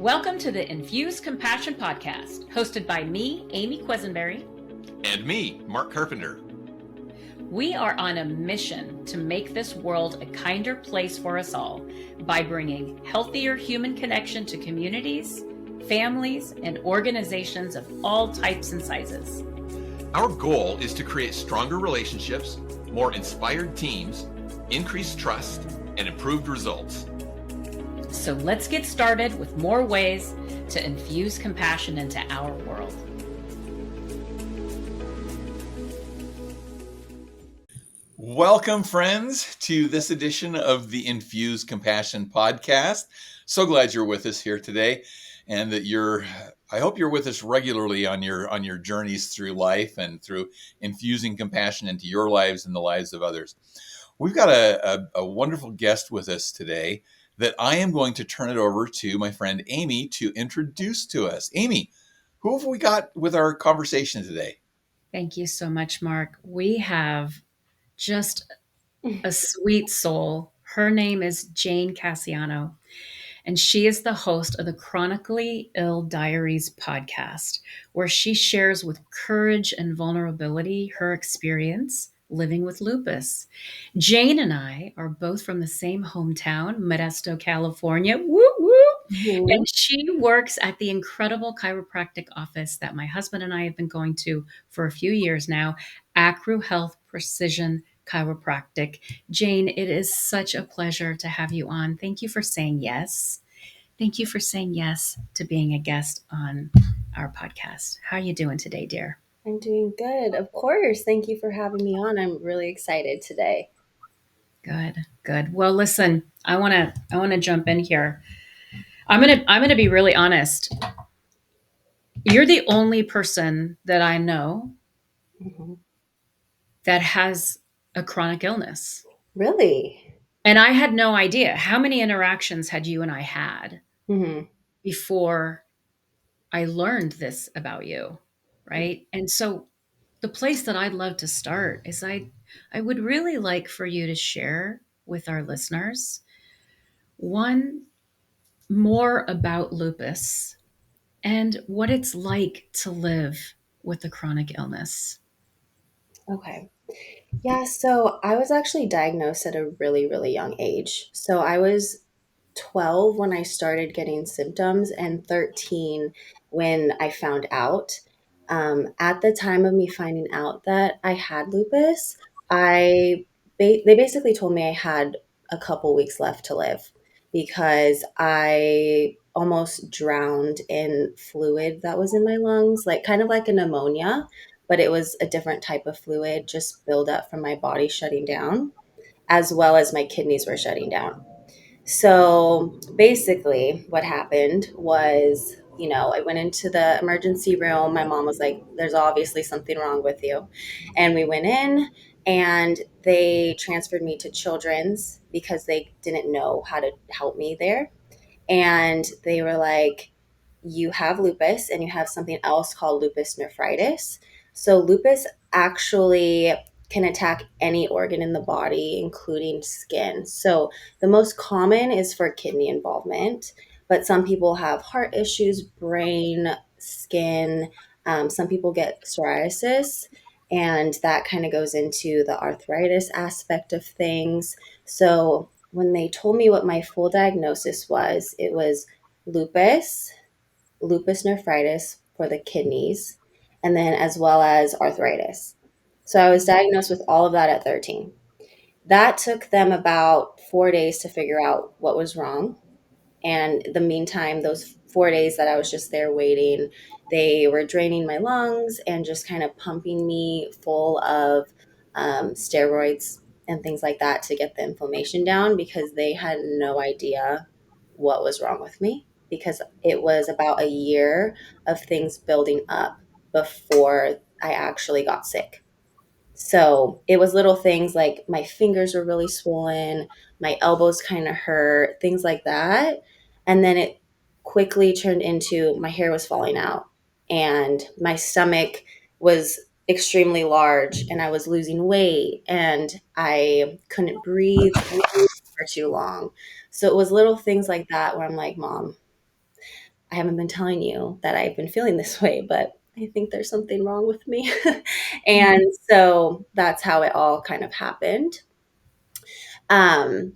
Welcome to the Infuse Compassion podcast, hosted by me, Amy Quisenberry. And me, Mark Carpenter. We are on a mission to make this world a kinder place for us all by bringing healthier human connection to communities, families, and organizations of all types and sizes. Our goal is to create stronger relationships, more inspired teams, increased trust, and improved results. So let's get started with more ways to infuse compassion into our world. Welcome, friends, to this edition of the Infuse Compassion podcast. So glad you're with us here today, and that I hope you're with us regularly on your journeys through life and through infusing compassion into your lives and the lives of others. We've got a wonderful guest with us today that I am going to turn it over to my friend Amy to introduce to us. Amy, who have we got with our conversation today? Thank you so much, Mark. We have just a sweet soul. Her name is Jane Casiano, and she is the host of the Chronically Ill Diaries podcast, where she shares with courage and vulnerability her experience living with lupus. Jane and I are both from the same hometown, Modesto, California. Woo woo! And she works at the incredible chiropractic office that my husband and I have been going to for a few years now, Acru Health Precision Chiropractic. Jane, it is such a pleasure to have you on. Thank you for saying yes. Thank you for saying yes to being a guest on our podcast. How are you doing today, dear? I'm doing good. Of course. Thank you for having me on. I'm really excited today. Good. Well, listen, I want to jump in here. I'm going to be really honest. You're the only person that I know that has a chronic illness. Really? And I had no idea. How many interactions had you and I had before I learned this about you, right? And so the place that I'd love to start is I would really like for you to share with our listeners one, more about lupus and what it's like to live with a chronic illness. Okay. Yeah, so I was actually diagnosed at a really, really young age. So I was 12 when I started getting symptoms and 13 when I found out. At the time of me finding out that I had lupus, they basically told me I had a couple weeks left to live because I almost drowned in fluid that was in my lungs, like kind of like a pneumonia, but it was a different type of fluid, just buildup from my body shutting down, as well as my kidneys were shutting down. So basically, what happened was, I went into the emergency room. My mom was like, there's obviously something wrong with you. And we went in and they transferred me to children's because they didn't know how to help me there. And they were like, you have lupus and you have something else called lupus nephritis. So lupus actually can attack any organ in the body, including skin. So the most common is for kidney involvement, but some people have heart issues, brain, skin. Some people get psoriasis, and that kind of goes into the arthritis aspect of things. So when they told me what my full diagnosis was, it was lupus, lupus nephritis for the kidneys, and then as well as arthritis. So I was diagnosed with all of that at 13. That took them about 4 days to figure out what was wrong. And the meantime, those 4 days that I was just there waiting, they were draining my lungs and just kind of pumping me full of steroids and things like that to get the inflammation down because they had no idea what was wrong with me because it was about a year of things building up before I actually got sick. So it was little things like my fingers were really swollen, my elbows kind of hurt, things like that. And then it quickly turned into my hair was falling out and my stomach was extremely large and I was losing weight and I couldn't breathe for too long. So it was little things like that where I'm like, Mom, I haven't been telling you that I've been feeling this way, but I think there's something wrong with me. And so that's how it all kind of happened. Um,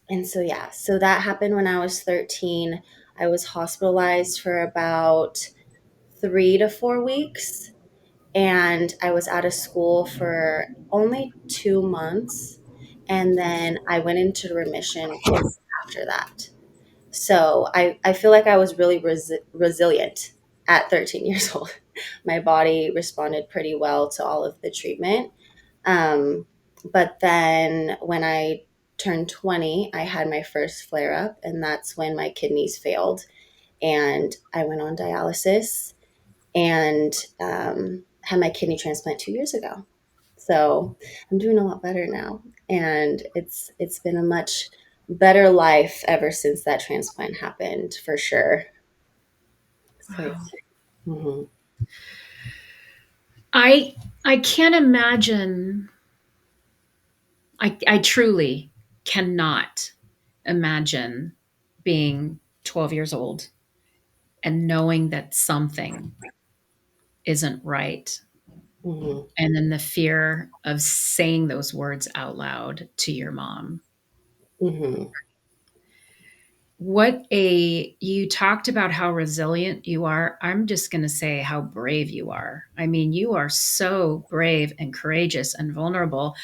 and so, yeah, so that happened when I was 13. I was hospitalized for about 3 to 4 weeks, and I was out of school for only 2 months. And then I went into remission quickly after that. So I feel like I was really resilient at 13 years old. My body responded pretty well to all of the treatment. Um, but then when I turned 20, I had my first flare up, and that's when my kidneys failed. And I went on dialysis and had my kidney transplant 2 years ago. So I'm doing a lot better now, and it's been a much better life ever since that transplant happened, for sure. So yeah. Wow. Mhm. I I can't imagine. I truly cannot imagine being 12 years old and knowing that something isn't right. Mhm. And then the fear of saying those words out loud to your mom. Mhm. You talked about how resilient you are. I'm just going to say how brave you are. I mean, you are so brave and courageous and vulnerable.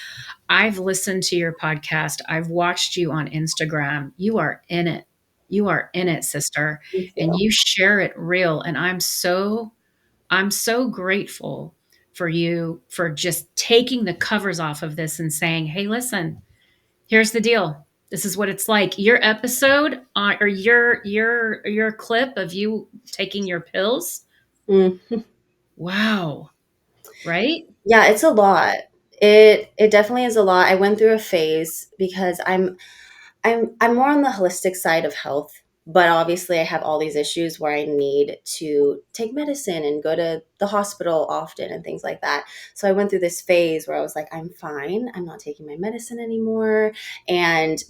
I've listened to your podcast. I've watched you on Instagram. You are in it. You are in it, sister. Thank And you. you share it real. And I'm so grateful for you for just taking the covers off of this and saying, "Hey, listen, here's the deal. This is what it's like." Your episode or your clip of you taking your pills. Mm. Wow, right? Yeah, it's a lot. It definitely is a lot. I went through a phase because I'm more on the holistic side of health, but obviously I have all these issues where I need to take medicine and go to the hospital often and things like that. So I went through this phase where I was like, I'm fine. I'm not taking my medicine anymore. And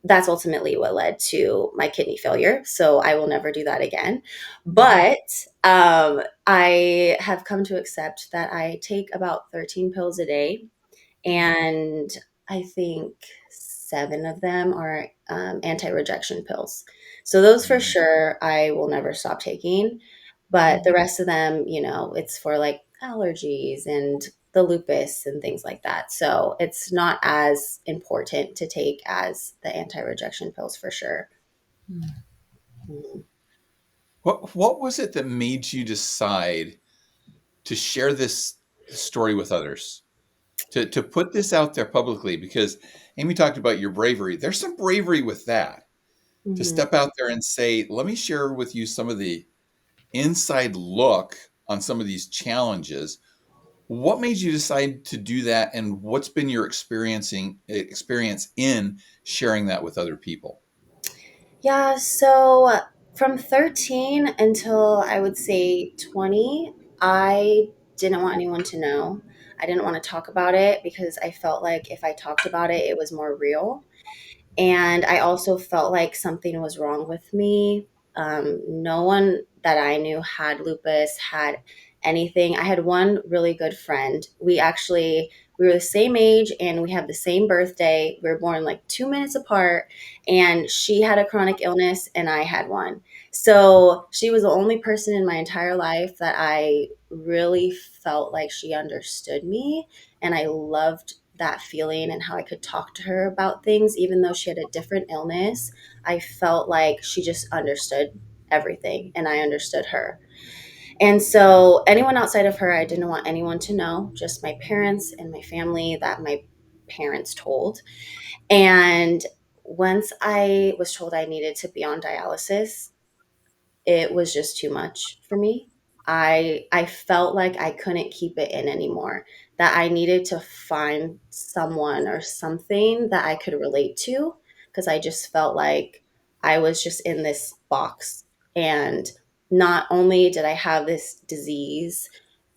that's ultimately what led to my kidney failure. So I will never do that again. But I have come to accept that I take about 13 pills a day, and I think 7 of them are anti-rejection pills. So those for sure I will never stop taking. But the rest of them, it's for like allergies and the lupus and things like that. So it's not as important to take as the anti-rejection pills for sure. Mhm. What was it that made you decide to share this story with others? To put this out there publicly, because Amy talked about your bravery. There's some bravery with that. To Mhm. step out there and say, let me share with you some of the inside look on some of these challenges. What made you decide to do that, and what's been your experience in sharing that with other people? Yeah, so from 13 until I would say 20, I didn't want anyone to know. I didn't want to talk about it because I felt like if I talked about it, it was more real. And I also felt like something was wrong with me. No one that I knew had lupus, had anything. I had one really good friend. We were the same age and we have the same birthday. We were born like 2 minutes apart, and she had a chronic illness and I had one. So she was the only person in my entire life that I really felt like she understood me, and I loved that feeling and how I could talk to her about things, even though she had a different illness. I felt like she just understood everything and I understood her. And so, anyone outside of her, I didn't want anyone to know, just my parents and my family that my parents told. And once I was told I needed to be on dialysis, it was just too much for me. I felt like I couldn't keep it in anymore. That I needed to find someone or something that I could relate to, because I just felt like I was just in this box. And not only did I have this disease,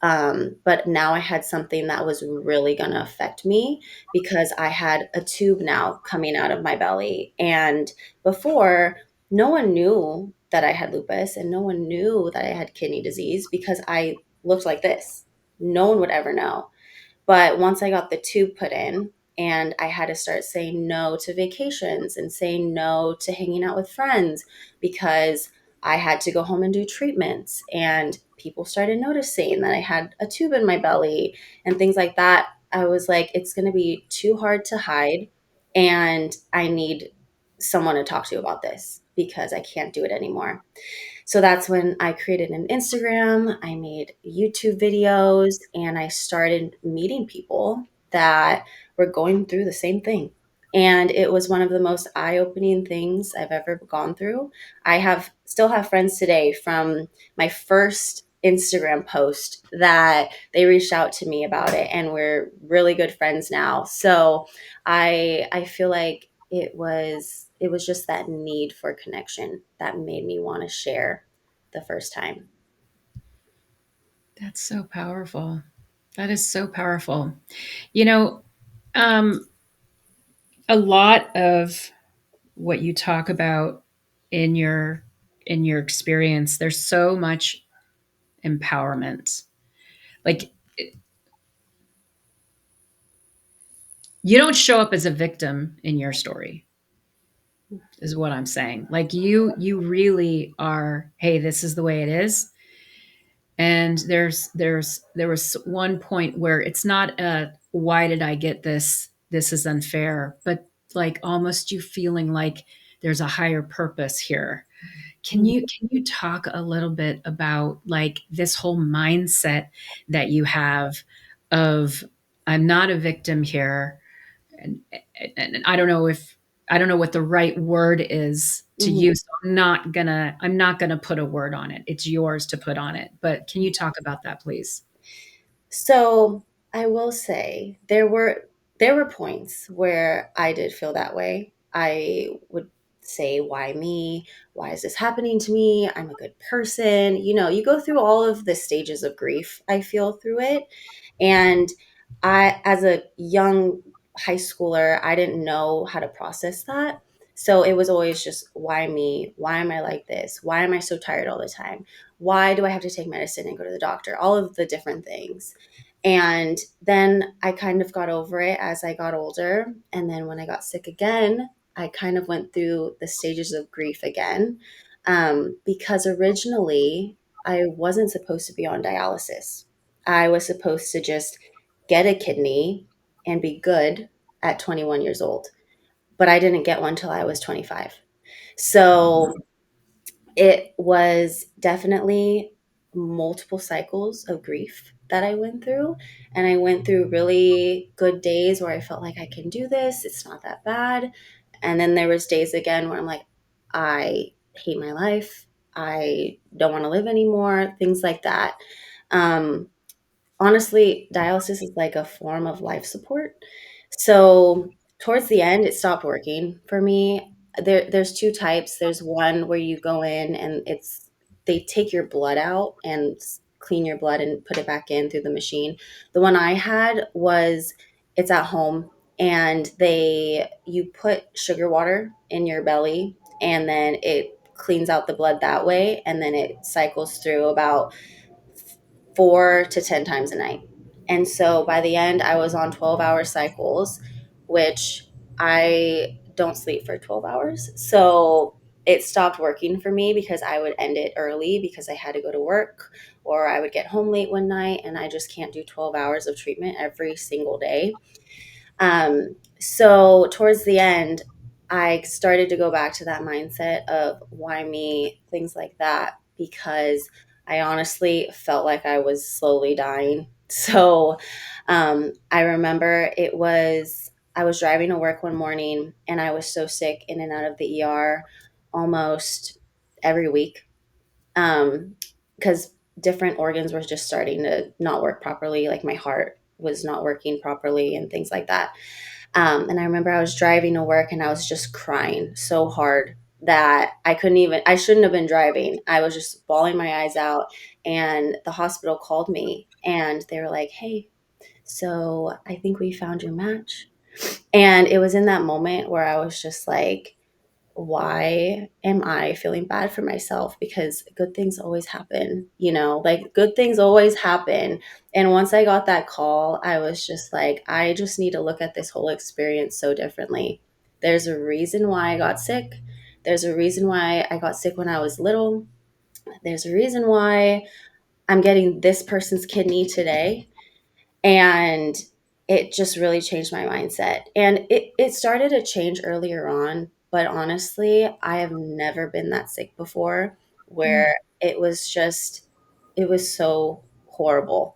but now I had something that was really going to affect me, because I had a tube now coming out of my belly. And before, no one knew that I had lupus, and no one knew that I had kidney disease because I looked like this. No one would ever know. But once I got the tube put in and I had to start saying no to vacations and saying no to hanging out with friends because I had to go home and do treatments, and people started noticing that I had a tube in my belly and things like that, I was like, it's going to be too hard to hide. And I need someone to talk to about this because I can't do it anymore. So that's when I created an Instagram, I made YouTube videos, and I started meeting people that were going through the same thing. And it was one of the most eye-opening things I've ever gone through. I have still have friends today from my first Instagram post that they reached out to me about it, and we're really good friends now. So I feel like it was just that need for connection that made me want to share the first time. That's so powerful. That is so powerful. You know, um, a lot of what you talk about in your experience, there's so much empowerment. Like, you don't show up as a victim in your story, is what I'm saying. Like, you really are, hey, this is the way it is. And there was one point where it's not a why did I get this, this is unfair, but like almost you feeling like there's a higher purpose here. Can you talk a little bit about like this whole mindset that you have of I'm not a victim here, and, and I don't know what the right word is to Mhm. use. So I'm not gonna put a word on it. It's yours to put on it. But can you talk about that, please? So I will say there were points where I did feel that way. I would say, why me? Why is this happening to me? I'm a good person. You go through all of the stages of grief. I feel through it. And I, as a young high schooler, I didn't know how to process that. So it was always just, why me? Why am I like this? Why am I so tired all the time? Why do I have to take medicine and go to the doctor? All of the different things. And then I kind of got over it as I got older. And then when I got sick again, I kind of went through the stages of grief again, because originally I wasn't supposed to be on dialysis. I was supposed to just get a kidney and be good at 21 years old, but I didn't get one till I was 25. So it was definitely multiple cycles of grief that I went through. And I went through really good days where I felt like I can do this, it's not that bad. And then there was days again where I'm like, I hate my life. I don't want to live anymore, things like that. Um, Honestly, dialysis is like a form of life support. So towards the end, it stopped working for me. There's two types. There's one where you go in and they take your blood out and clean your blood and put it back in through the machine. The one I had was it's at home, and you put sugar water in your belly, and then it cleans out the blood that way, and then it cycles through about 4 to 10 times a night. And so by the end, I was on 12-hour cycles, which I don't sleep for 12 hours. So it stopped working for me because I would end it early because I had to go to work, or I would get home late one night, and I just can't do 12 hours of treatment every single day. So towards the end, I started to go back to that mindset of why me, things like that, because I honestly felt like I was slowly dying. So I remember I was driving to work one morning, and I was so sick, in and out of the ER almost every week, because different organs were just starting to not work properly, like my heart was not working properly and things like that. And I remember I was driving to work, and I was just crying so hard that I shouldn't have been driving. I was just bawling my eyes out. And the hospital called me, and they were like, hey, so I think we found your match. And it was in that moment where I was just like, why am I feeling bad for myself? Because good things always happen, like good things always happen. And once I got that call, I was just like, I just need to look at this whole experience so differently. There's a reason why I got sick. There's a reason why I got sick when I was little. There's a reason why I'm getting this person's kidney today. And it just really changed my mindset. And it started to change earlier on, but honestly, I have never been that sick before where it was so horrible.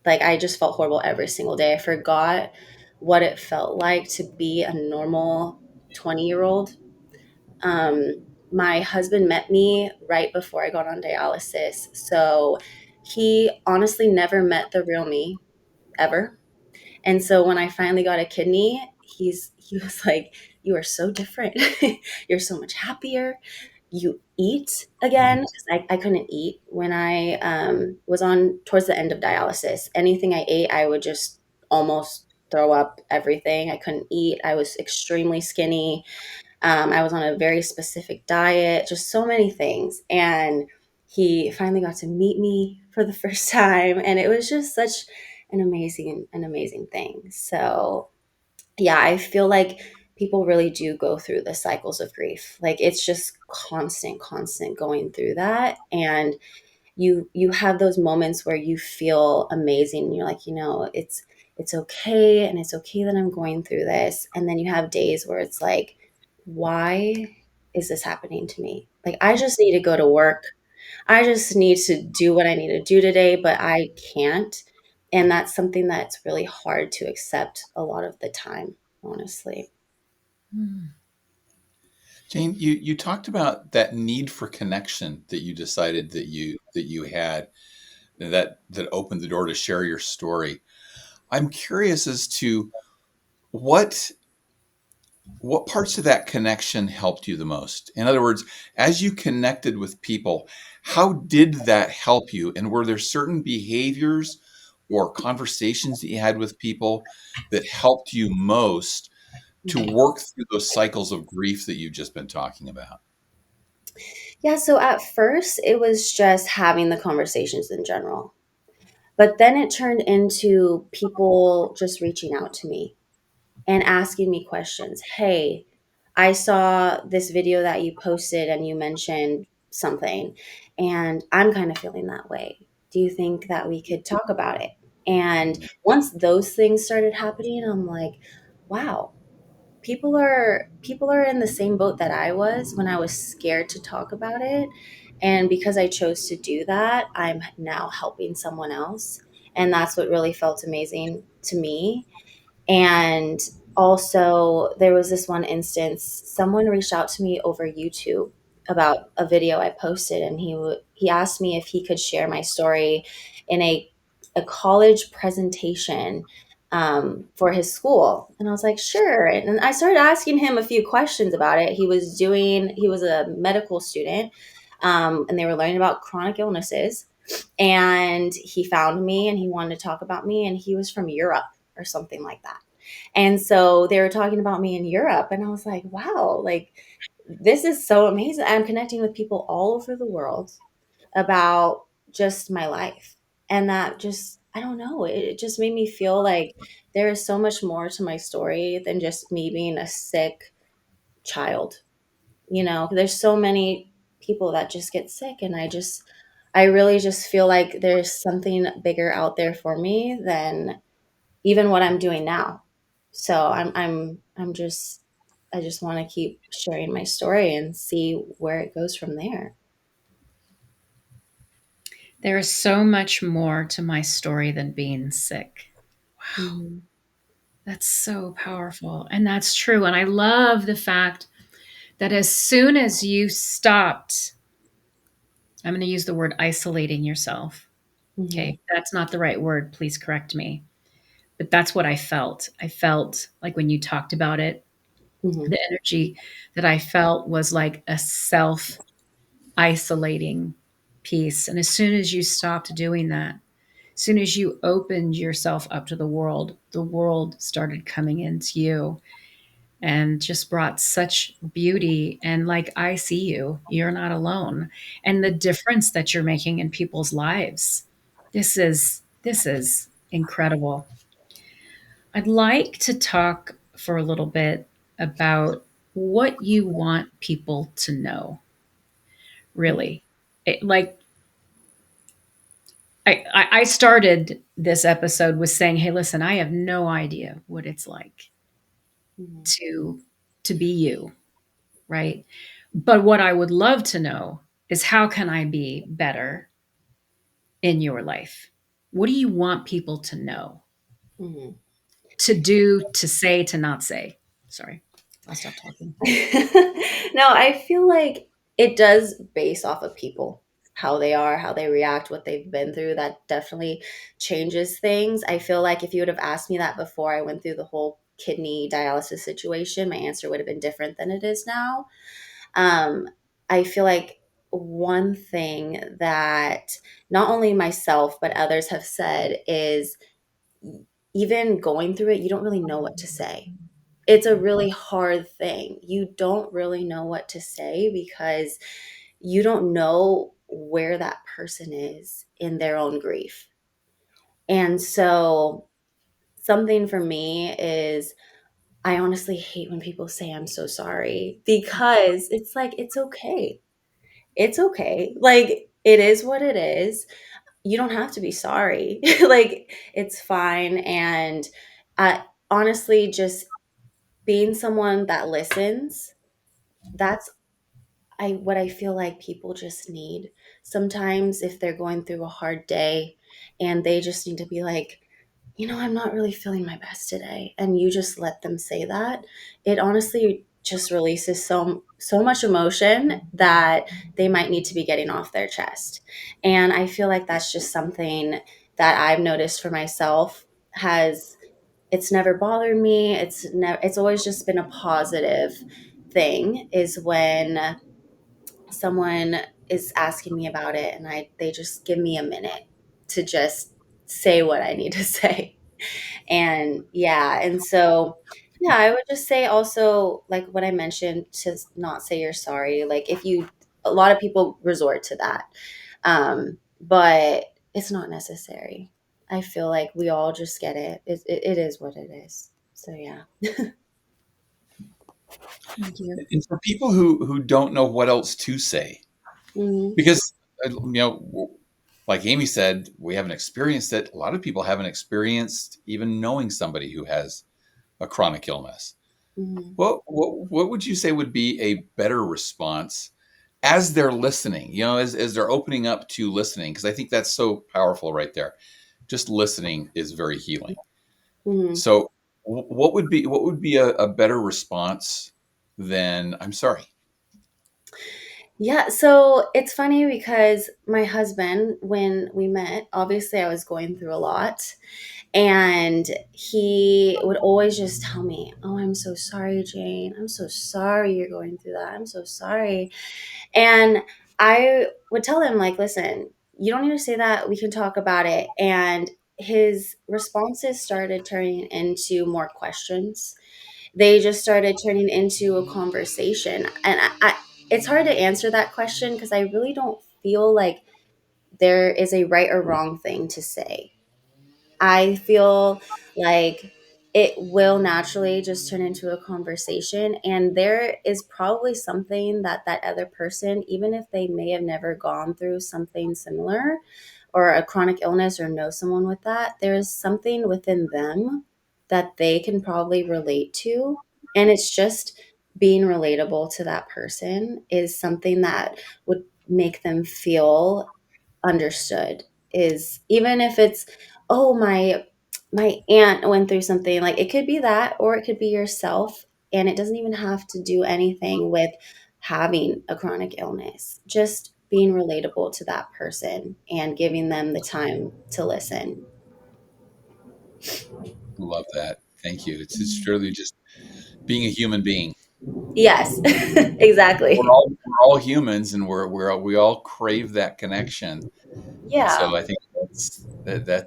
Like I just felt horrible every single day. I forgot what it felt like to be a normal 20-year-old. My husband met me right before I got on dialysis. So he honestly never met the real me ever. And so when I finally got a kidney, he was like, "You are so different. You're so much happier. You eat again." 'Cause I couldn't eat when I was on towards the end of dialysis. Anything I ate, I would just almost throw up everything. I couldn't eat. I was extremely skinny. I was on a very specific diet, just so many things. And he finally got to meet me for the first time. And it was just such an amazing thing. So yeah, I feel like people really do go through the cycles of grief. Like it's just constant going through that. And you have those moments where you feel amazing and you're like, it's okay, and it's okay that I'm going through this. And then you have days where it's like, why is this happening to me? Like I just need to go to work. I just need to do what I need to do today, but I can't. And that's something that's really hard to accept a lot of the time, honestly. Mm. Jane, you talked about that need for connection that you decided that you had, that opened the door to share your story. I'm curious as to what what parts of that connection helped you the most. In other words, as you connected with people, how did that help you? And were there certain behaviors or conversations that you had with people that helped you most to work through those cycles of grief that you've just been talking about? Yeah, so at first it was just having the conversations in general. But then it turned into people just reaching out to me and asking me questions. Hey, I saw this video that you posted and you mentioned something, and I'm kind of feeling that way. Do you think that we could talk about it? And once those things started happening, I'm like, wow, people are in the same boat that I was when I was scared to talk about it. And because I chose to do that, I'm now helping someone else. And that's what really felt amazing to me. And also, there was this one instance, someone reached out to me over YouTube about a video I posted, and he asked me if he could share my story in a college presentation for his school. And I was like, sure. And then I started asking him a few questions about it. He was a medical student, and they were learning about chronic illnesses. And he found me and he wanted to talk about me, and he was from Europe or something like that. And so they were talking about me in Europe, and I was like, wow, like this is so amazing. I'm connecting with people all over the world about just my life. And that just, I don't know, it just made me feel like there is so much more to my story than just me being a sick child. There's so many people that just get sick, and I really just feel like there's something bigger out there for me than even what I'm doing now. So I'm just I just want to keep sharing my story and see where it goes from there. There is so much more to my story than being sick. Wow, Mhm. that's so powerful. And that's true. And I love the fact that as soon as you stopped, I'm going to use the word isolating yourself. Okay, Mhm. if that's not the right word, please correct me. But that's what I felt. I felt like when you talked about it, Mhm. the energy that I felt was like a self isolating piece. And as soon as you stopped doing that, as soon as you opened yourself up to the world started coming into you. and just brought such beauty. And like, I see you, you're not alone. And the difference that you're making in people's lives. This is incredible. I'd like to talk for a little bit about what you want people to know, really. Like, I started this episode with saying, hey, listen, I have no idea what it's like Mhm. to be you, right? But what I would love to know is, how can I be better in your life? What do you want people to know, Mhm. to do, to say, to not say? Sorry, I'll stop talking. No, I feel like it does base off of people, how they are, how they react, what they've been through. That definitely changes things. I feel like if you would have asked me that before I went through the whole kidney dialysis situation, my answer would have been different than it is now. Um, I feel like one thing that not only myself, but others have said is, even going through it, you don't really know what to say. It's a really hard thing. You don't really know what to say because you don't know where that person is in their own grief. And so, something for me is, I honestly hate when people say, I'm so sorry, because it's like, it's okay. It's okay. Like, it is what it is. You don't have to be sorry. Like, it's fine. And honestly, just being someone that listens, that's what I feel like people just need. Sometimes if they're going through a hard day and they just need to be like, I'm not really feeling my best today, and you just let them say that, it honestly just releases so much emotion that they might need to be getting off their chest. And I feel like that's just something that I've noticed for myself, has it's never bothered me. It's always just been a positive thing, is when someone is asking me about it and they just give me a minute to just say what I need to say. And yeah, and so yeah, I would just say also, like what I mentioned, to not say you're sorry. Like, if you a lot of people resort to that. But it's not necessary. I feel like we all just get it. It is what it is. So yeah. Thank you. And for people who don't know what else to say, Mhm. because like Amy said, we haven't experienced it. A lot of people haven't experienced even knowing somebody who has a chronic illness. Mhm. What would you say would be a better response as they're listening? As they're opening up to listening, because I think that's so powerful right there. Just listening is very healing. Mhm. So, what would be a better response than "I'm sorry"? Yeah, so it's funny because my husband, when we met, obviously I was going through a lot, and he would always just tell me, "Oh, I'm so sorry, Jane. I'm so sorry you're going through that. I'm so sorry." And I would tell him, like, listen, you don't need to say that. We can talk about it. And his responses started turning into more questions. They just started turning into a conversation. And it's hard to answer that question because I really don't feel like there is a right or wrong thing to say. I feel like it will naturally just turn into a conversation. And there is probably something that that other person, even if they may have never gone through something similar or a chronic illness or know someone with that, there is something within them that they can probably relate to. And it's just being relatable to that person is something that would make them feel understood. Is, even if it's, oh, my aunt went through something, like, it could be that, or it could be yourself, and it doesn't even have to do anything with having a chronic illness. Just being relatable to that person and giving them the time to listen. Love that. Thank you. It's truly just being a human being. Yes. We're Exactly. all we're all humans, and we all crave that connection. And Yeah. so I think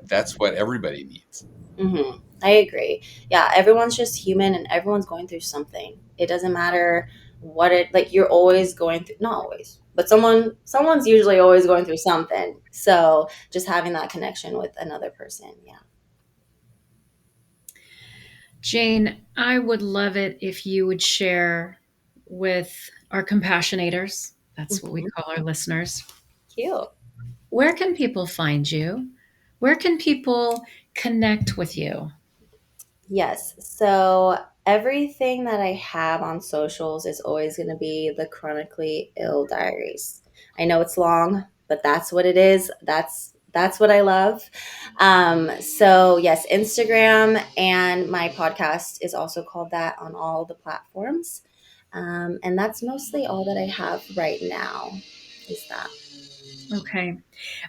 that's what everybody needs. Hmm. I agree. Yeah, everyone's just human and everyone's going through something. It doesn't matter what it like you're always going through, not always, but someone's usually always going through something. So, just having that connection with another person, yeah. Jane, I would love it if you would share with our compassionators, that's what we Mhm. call our listeners, Cute. where can people find you? Where can people connect with you? Yes. So everything that I have on socials is always going to be the Chronically Ill Diaries. I know it's long, but that's what it is. That's what I love. So yes, Instagram and my podcast is also called that on all the platforms. And that's mostly all that I have right now. Is that? Okay.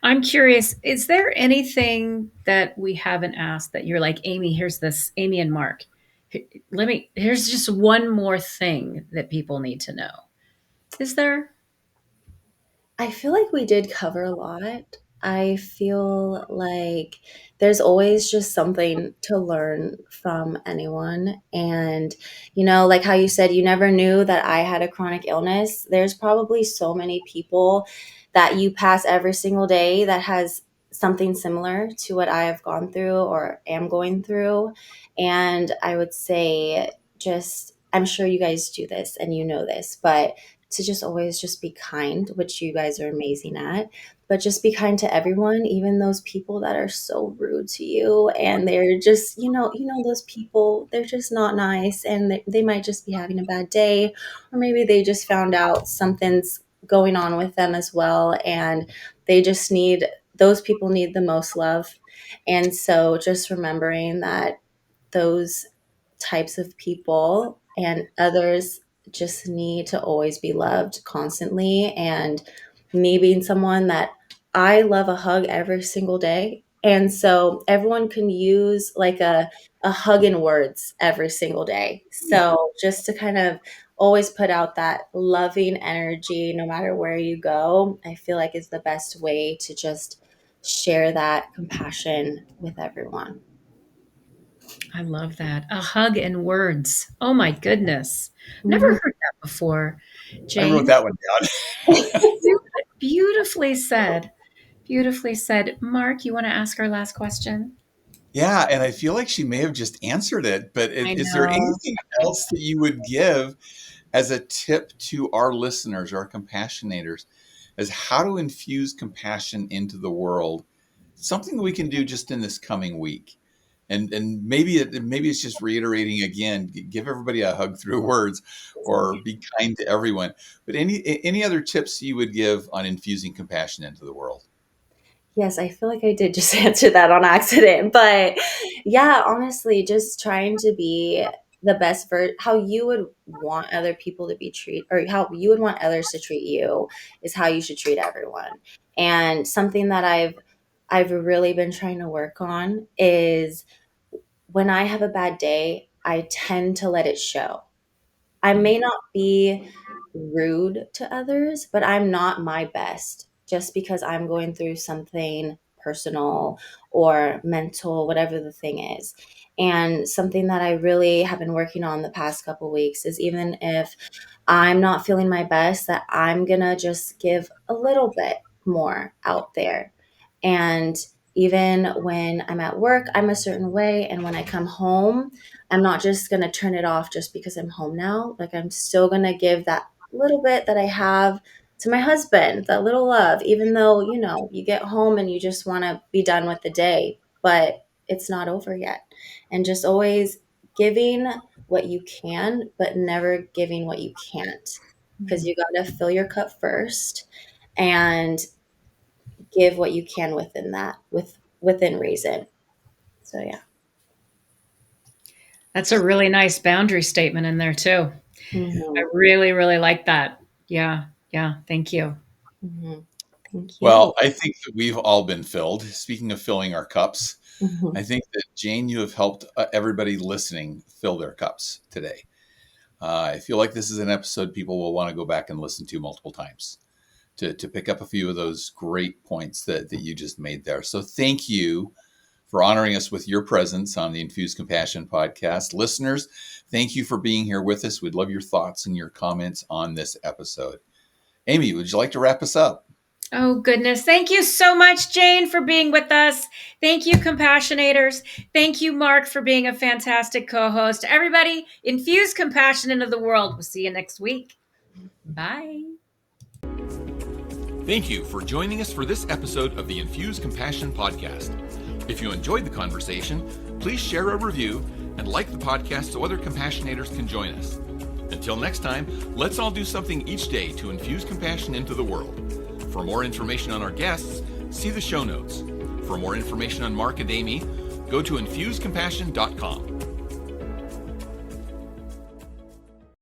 I'm curious, is there anything that we haven't asked that you're like, Amy, here's this, Amy and Mark. Here's just one more thing that people need to know. Is there? I feel like we did cover a lot. I feel like there's always just something to learn from anyone. And, like how you said, you never knew that I had a chronic illness. There's probably so many people that you pass every single day that has something similar to what I have gone through or am going through. And I would say, just, I'm sure you guys do this and you know this, but to just always just be kind, which you guys are amazing at, but just be kind to everyone, even those people that are so rude to you and they're just, those people, they're just not nice and they might just be having a bad day or maybe they just found out something's going on with them as well and they just need those people need the most love. And so just remembering that those types of people and others just need to always be loved constantly. And me being someone that I love a hug every single day. And so everyone can use like a hug in words every single day. So just to kind of always put out that loving energy no matter where you go, I feel like is the best way to just share that compassion with everyone. I love that. A hug and words. Oh my goodness. Never Mhm. heard that before. I wrote Jane, that one down. beautifully said. Beautifully said. Mark, you want to ask our last question? Yeah, and I feel like she may have just answered it, but I is there know. anything else that you would give as a tip to our listeners, our compassionators, as how to infuse compassion into the world? Something that we can do just in this coming week. And maybe it's just reiterating again, give everybody a hug through words or be kind to everyone. But any other tips you would give on infusing compassion into the world? Yes, I feel like I did just answer that on accident. But yeah, honestly, just trying to be the best how you would want other people to be treated or how you would want others to treat you is how you should treat everyone. And something that I've really been trying to work on is when I have a bad day, I tend to let it show. I may not be rude to others, but I'm not my best just because I'm going through something personal or mental, whatever the thing is. And something that I really have been working on the past couple weeks is even if I'm not feeling my best, that I'm gonna just give a little bit more out there. And even when I'm at work, I'm a certain way. And when I come home, I'm not just going to turn it off just because I'm home now. Like, I'm still going to give that little bit that I have to my husband, that little love, even though, you get home and you just want to be done with the day, but it's not over yet. And just always giving what you can, but never giving what you can't. Because you got to fill your cup first and give what you can within that, within reason. So, yeah. That's a really nice boundary statement in there too. I Hmm. really, really like that. Yeah. Yeah. Thank you. Hmm. Thank you. Well, I think that we've all been filled. Speaking of filling our cups, Hmm. I think that Jane, you have helped everybody listening fill their cups today. I feel like this is an episode people will want to go back and listen to multiple times to pick up a few of those great points that you just made there. So thank you for honoring us with your presence on the Infuse Compassion podcast. Listeners, thank you for being here with us. We'd love your thoughts and your comments on this episode. Amy, would you like to wrap us up? Oh, goodness. Thank you so much, Jane, for being with us. Thank you, Compassionators. Thank you, Mark, for being a fantastic co-host. Everybody, infuse compassion into the world. We'll see you next week. Bye. Thank you for joining us for this episode of the Infuse Compassion podcast. If you enjoyed the conversation, please share a review and like the podcast so other Compassionators can join us. Until next time, let's all do something each day to infuse compassion into the world. For more information on our guests, see the show notes. For more information on Mark and Amy, go to infusecompassion.com.